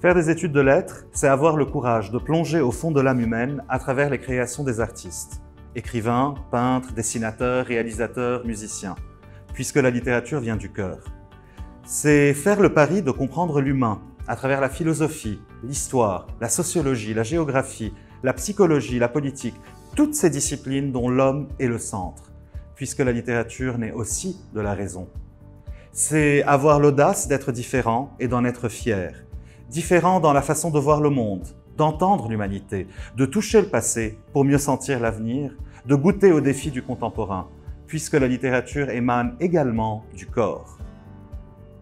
Faire des études de lettres, c'est avoir le courage de plonger au fond de l'âme humaine à travers les créations des artistes. Écrivains, peintres, dessinateurs, réalisateurs, musiciens. Puisque la littérature vient du cœur. C'est faire le pari de comprendre l'humain à travers la philosophie, l'histoire, la sociologie, la géographie, la psychologie, la politique, toutes ces disciplines dont l'homme est le centre, puisque la littérature naît aussi de la raison. C'est avoir l'audace d'être différent et d'en être fier. Différent dans la façon de voir le monde, d'entendre l'humanité, de toucher le passé pour mieux sentir l'avenir, de goûter aux défis du contemporain, puisque la littérature émane également du corps.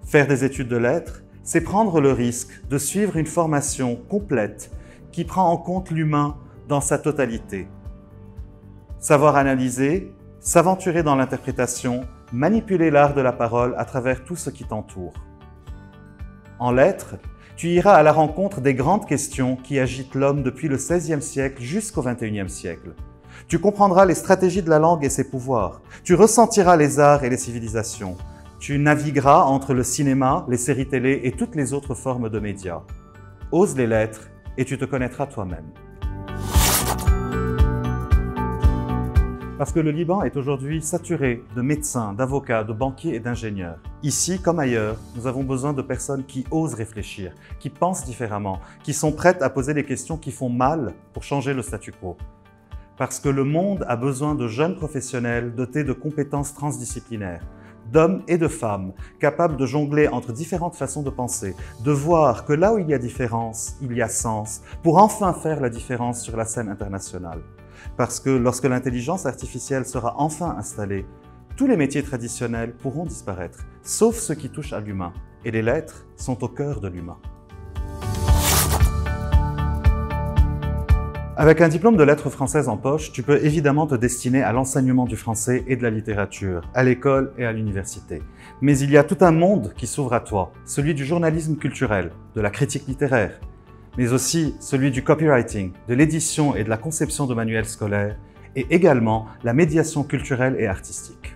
Faire des études de lettres, c'est prendre le risque de suivre une formation complète qui prend en compte l'humain dans sa totalité. Savoir analyser, s'aventurer dans l'interprétation, manipuler l'art de la parole à travers tout ce qui t'entoure. En lettres, tu iras à la rencontre des grandes questions qui agitent l'homme depuis le XVIe siècle jusqu'au XXIe siècle. Tu comprendras les stratégies de la langue et ses pouvoirs. Tu ressentiras les arts et les civilisations. Tu navigueras entre le cinéma, les séries télé et toutes les autres formes de médias. Ose les lettres et tu te connaîtras toi-même. Parce que le Liban est aujourd'hui saturé de médecins, d'avocats, de banquiers et d'ingénieurs. Ici, comme ailleurs, nous avons besoin de personnes qui osent réfléchir, qui pensent différemment, qui sont prêtes à poser les questions qui font mal pour changer le statu quo. Parce que le monde a besoin de jeunes professionnels dotés de compétences transdisciplinaires, d'hommes et de femmes capables de jongler entre différentes façons de penser, de voir que là où il y a différence, il y a sens, pour enfin faire la différence sur la scène internationale. Parce que lorsque l'intelligence artificielle sera enfin installée, tous les métiers traditionnels pourront disparaître, sauf ceux qui touchent à l'humain. Et les lettres sont au cœur de l'humain. Avec un diplôme de lettres françaises en poche, tu peux évidemment te destiner à l'enseignement du français et de la littérature, à l'école et à l'université. Mais il y a tout un monde qui s'ouvre à toi, celui du journalisme culturel, de la critique littéraire, mais aussi celui du copywriting, de l'édition et de la conception de manuels scolaires, et également la médiation culturelle et artistique.